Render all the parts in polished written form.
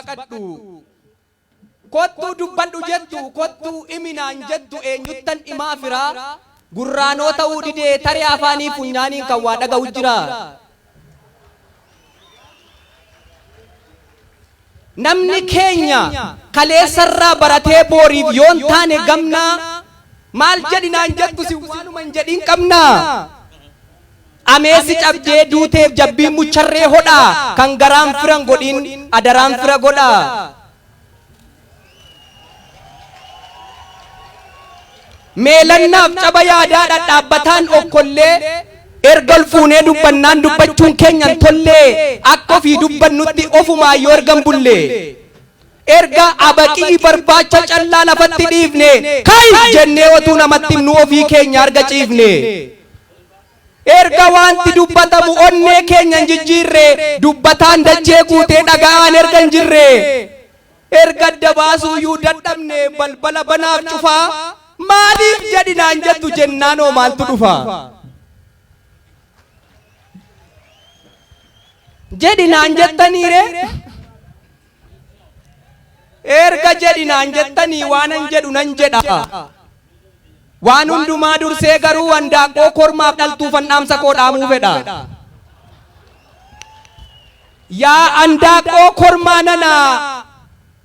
baqadhu kottu dubbadhu jettu kottu iminaan jettu eenyuttan imaa firaa gurraanoo ta'uu didee taree afaanii funyaaniin kan waa dhaga'u jira. Namni keenya kaleessarraa baratee booriif yoon taane gamnaa maal jedhinaan jettu si waanuma hin jedhin qabnaa. Ameesi cabdee duuteef jabbii mucharree hodhaa kan garaan firan godhin adaraan fira godhaa. Meelannaaf caba yaadaa dhadhaabbataan okkollee ergal fuunee dubbannaan dubbachuun keenyan tollee akka ofii dubbannutti ofumaa yoo ergan bullee erga abaqii barbaacha callaa lafatti dhiifne kai jennee otuu namatti himnu ofii keenya arga ciifne erga wanti dubbatamu onnee keenyan jijjiirre dubbataan dachee guutee dhaga'aan erga hin jirre erga dabaasuuyyuu dadhabne balbala banaaf cufaa maaliif jedhinaan jettu jennaanoo maaltu dhufa. Jedhinaan jettaniire erga jedhinaan jettanii waanan jedhu nan jedha waan hundumaa dursee garuu handaaqoo kormaaf dhaltuufan dhaamsa koo dhaamuu fedha. Yaa handaaqoo kormaa nana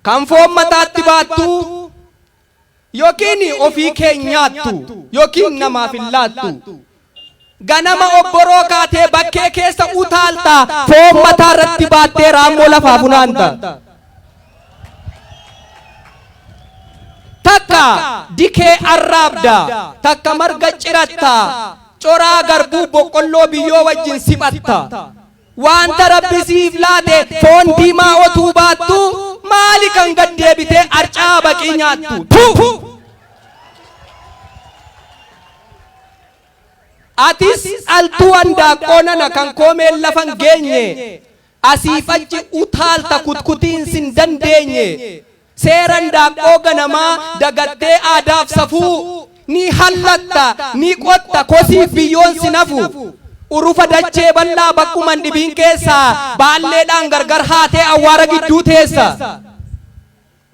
kan foon mataatti baattu yookiin ofii keenyaattu yookiin namaaf hin laattu ganama obboroo kaatee bakkee keessa utaalta foon mataa irratti baattee raammoo lafaa funaanta. Takka dikee arraabda takka marga ciratta coraa garbuu boqqolloo biyyoo wajjin siphatta wanta rabbi siif laate foon diimaa otuu baattu maali kan gad deebitee arcaa baqii nyaattu. Atis altuu handaaqoo nana kan koomeen lafan geenye asiif achi utaalta kutkutiin sin dandeenye seera handaaqoo ganamaa dagattee aadaaf safuu ni hallatta ni qotta kosiif biyyoon sin hafu urufa dachee bal'aa bakkuman dhibiin keessaa baalleedhaan gargar haatee awwaara gidduu teessa.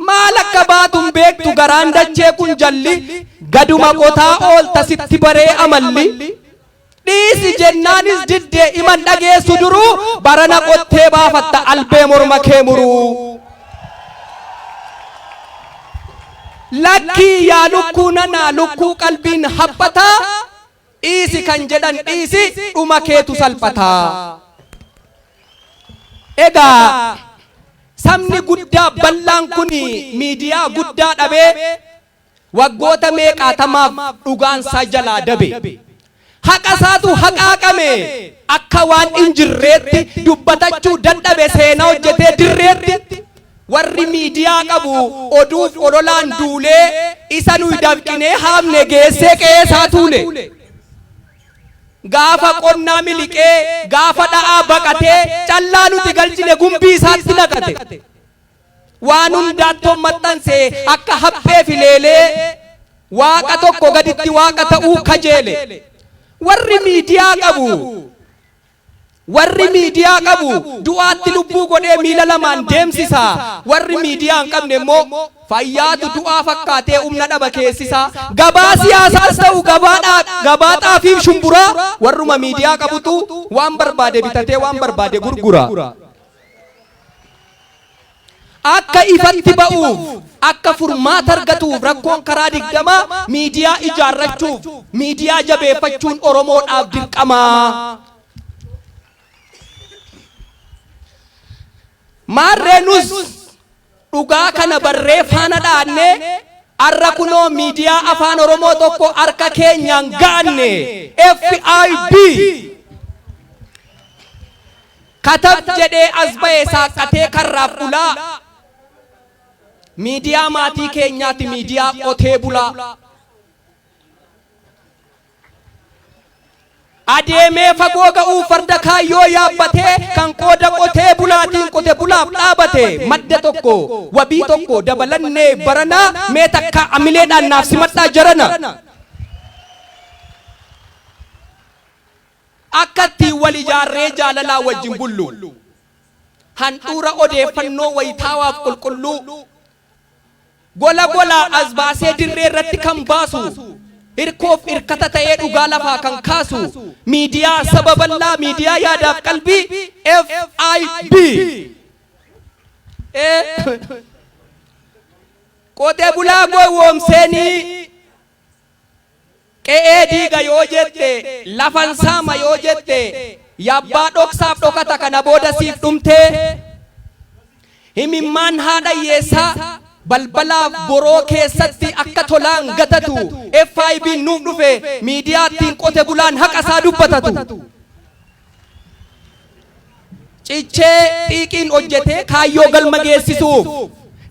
Maal akka baatun beektu garaan dachee kun jalli gaduma qotaa oolta sitti baree amalli. Dhiisi jennaanis diddee iman dhageessu duruu barana qottee baafatta albee morma kee muruu. Lakkii yaa lukkuu nanaa lukkuu qalbiin haphataa dhiisi kan jedhan dhiisi dhuma keetu salphataa. Egaa sabni guddaa bal'aan kuni miidiyaa guddaa dhabee waggoota meeqaatamaaf dhugaansaa jalaa dabe. Haqa isaatu haqaaqame akka waan injirreetti dubbatachuu dadhabe seenaa hojjetee dirreetti warri miidiyaa qabu oduuf ololaan duulee isa nuyi dafqinee haamne geessee qe'ee isaa tuule. Gaafa qonnaa miliqee gaafa dha'aa baqatee callaa nuti galchine gumbii isaatti naqate waan hundaattoon maxxansee akka haphee fileelee waaqa tokko gaditti waaqa ta'uu kajeele. Warri miidiyaa qabu du'aatti lubbuu godhee miila lamaan deemsisa. Warri miidiyaa hin qabne immoo fayyaatu du'aa fakkaatee humna dhaba keessisa. Gabaa siyaasaas ta'u gabaa xaafiif shumburaa warruma miidiyaa qabutu waan barbaade bitatee waan barbaade gurgura. Akka ifatti ba'uuf akka furmaata argatuuf rakkoon karaa 20 miidiyaa ijaarrachuuf miidiyaa jabeeffachuun Oromoodhaaf dirqamaa. Maarreenus dhugaa kana barree faana dhaannee arra kunoo miidiyaa afaan Oromoo tokko harka keenyaan gaanne FIB katab jedhee as ba'ee saaqatee karraaf ulaa. Miidiyaa maatii keenyaati miidiyaa qotee bulaa. Adeemee fagoo ga'uu farda kaayyoo yaabbatee kan qooda qotee bulaatiin qote bulaaf dhaabate madda tokko wabii tokko dabalannee baranaa mee takka amileedhaan naaf simadhaa jarana. Akkatti wal ijaarree jaalalaa wajjin bullu handhuura odeeffannoo wayitaawaaf qulqulluu gola gola as baasee dirree irratti kan baasu hirkoof hirkata ta'ee dhugaa lafaa kan kaasu miidiyaa saba bal'aa miidiyaa yaadaaf qalbii FIB qotee bulaa gowwoomseenii qe'ee diiga yoo jette lafan saama yoo jette yabbaa dhoksaaf dhokata kana booda siif dhumtee himimmaan haadha hiyyeessaa balbalaaf boroo keessatti akka tolaan gatatu FIB nuuf dhufe miidiyaattiin qote bulaan haqa isaa dubbatatu cichee xiiqiin hojjetee kaayyoo galma geessisuuf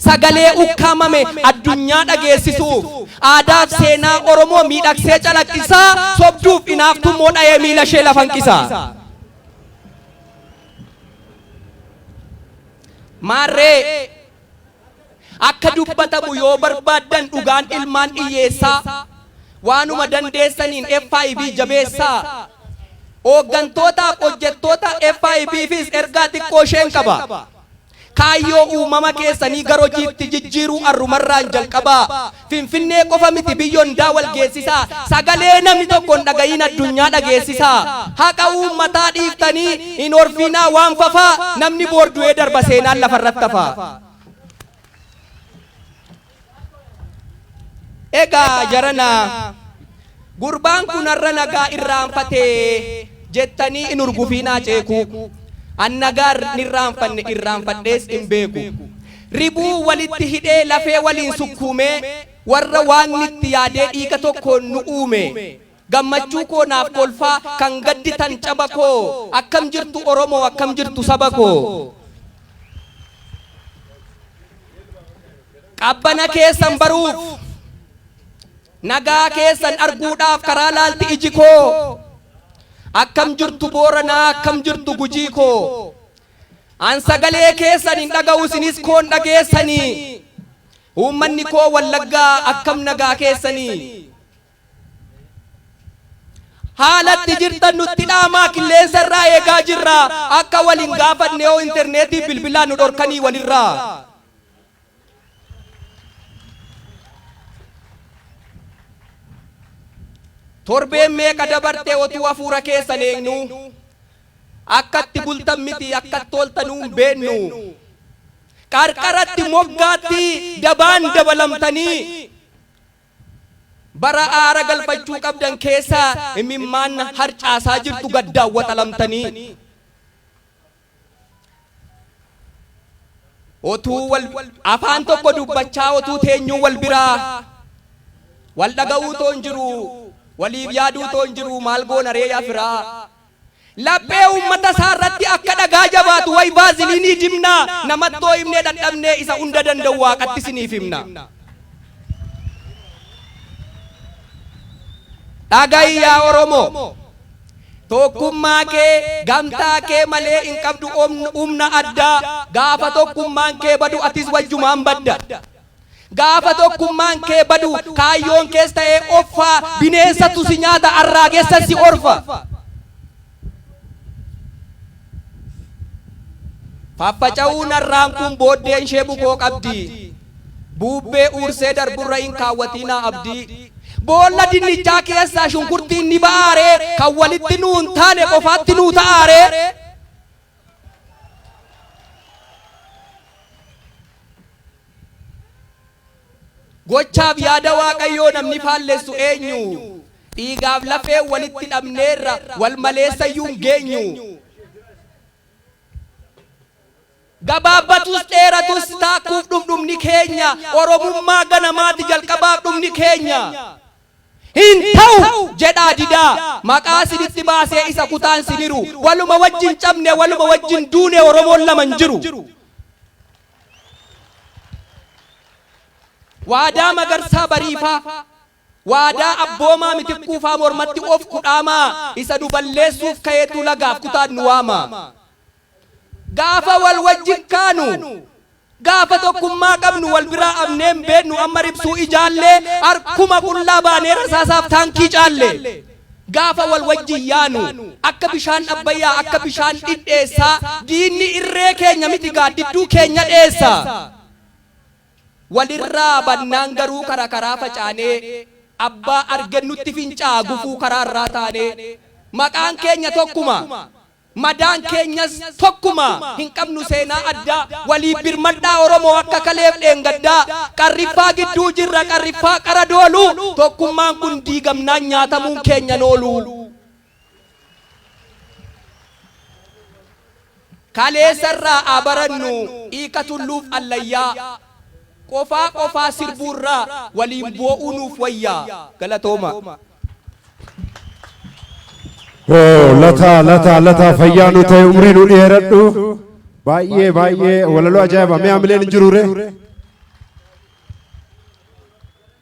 sagalee ukkaamame addunyaa dhageessisuuf aadaaf seenaa Oromoo miidhagsee calaqqisaa sobduuf inaaftummoo dha'ee miila ishee lafanqisaa maarree akka dubbatamu yoo barbaadan dhugaan ilmaan hiyyeessaa waanuma dandeessaniin FIB jabeessaa hooggantoota hojjettoota FIBfis ergaa xiqqoo isheen qaba kaayyoo uumama keessanii gara hojiitti jijjiiruu arrumarraan jalqabaa finfinnee qofa miti biyyoon daawal geessisaa sagalee namni tokko hin dhagayin addunyaa dhageessisaa haqa uummataa dhiiftanii hin orfinaa waan fafaa namni boordu'ee darba seenaan lafarratti hafaa egaa jarana gurbaan kun har'a nagaa irraanfatee jettanii in urgufiinaa ceeku annagaa irraanfadhees hin beeku ribuu walitti hidhee lafee waliin sukkuumee warra waan itti yaadee dhiiga tokkoon nu uume gammachuu koo naaf kolfaa kan gadditan caba koo akkam jirtu Oromoo akkam jirtu saba koo qabbana keessan baruuf nagaa keessan arguudhaaf karaa laalti iji koo akkam jirtu Booranaa akkam jirtu Gujii koo an sagalee keessan hin dhaga'u isinis koon dhageessanii uummanni koo Wallaggaa akkam nagaa keessanii haalatti jirtan nutti dhaamaa qilleensa irraa eegaa jirra akka waliin gaafanne yoo interneetii bilbilaan nu dhorkanii walirraa torbeen meeqa dabarte otuu hafuura keessan eenyu akkatti bultan miti akkatti toltanuu hin beennu qarqaratti moggaatti dabaan dabalamtanii bara aara galfachuu qabdan keessa imimmaan harcaasaa jirtu gaddaawwaxalamtanii otuu afaan tokko dubbachaa otuu teenyuu wal biraa wal dhaga'uu toon jiru waliif yaaduu toon jiru maal goona ree yafiraa laphee uummata isaarratti akka dhagaa jabaatu way baaziliinii dimnaa namattoo himnee dadhabnee isa hunda danda'u waaqatti isiniif himna dhaga'i yaa Oromoo tokkummaa kee gamtaa kee malee hin qabdu humna addaa gaafa tokkummaan kee badu atis wajjumaan badda gaafa tokkummaan kee badu kaayyoon kees ta'ee offaa bineensatu si nyaata arraageessa si orfa faffaca'uun arraan kun booddeen ishee bukoo qabdi buubbee uursee darburra hin kaawwatinaa abdii boolla dinnichaa keessaa shunkurtiin ni ba'aaree kan walitti nuun taane qofaatti nuu ta'aaree gochaaf yaada Waaqayyoo namni faallessu eenyu dhiigaaf lafee walitti dhabneerra wal maleessayyuu hin geenyu gabaabbatus dheeratus taakkuuf dhumni keenya Oromummaa ganamaati jalqabaaf dhumni keenya hin ta'u jedhaa didaa maqaa sinitti baasee isa kutaan siniru waluma wajjin cabne waluma wajjin duune Oromoon laman jiru waadaa magarsaa bariifaa waadaa abboomaa mitikkuufaa mormatti of kudhaamaa isa nu balleessuuf ka'eetu lagaaf kutaan nu waama gaafa wal wajjin kaanu gaafa tokkummaa qabnu wal biraa abneen beennu amma ribsuu ijaallee arkuma qullaa baanee rasaasaaf taankii caalle gaafa wal wajjin yaanu akka bishaan abbayyaa akka bishaan dhidheessaa diinni irree keenya miti gaaddidduu keenya dheessa walirraa bannaan garuu karaa facaanee abbaa argennutti fincaa gufuu karaarraa taanee maqaan keenya tokkuma madaan keenyas tokkuma hin qabnu seenaa addaa walii birmadhaa Oromoo akka kaleef dheengaddaa qarriffaa gidduu jirra qarriffaa qara doolu tokkummaan kun diigamnaan nyaatamuun keenya noolu kaleessarraa abarannu hiika tulluuf allayyaa qofaa sirbuurraa waliin boo'uu nuuf wayyaa galatooma. Lata fayyaanu ta'e umrii nu dheeradhu baay'ee walaloo ajaa'iba mee hamileen jirure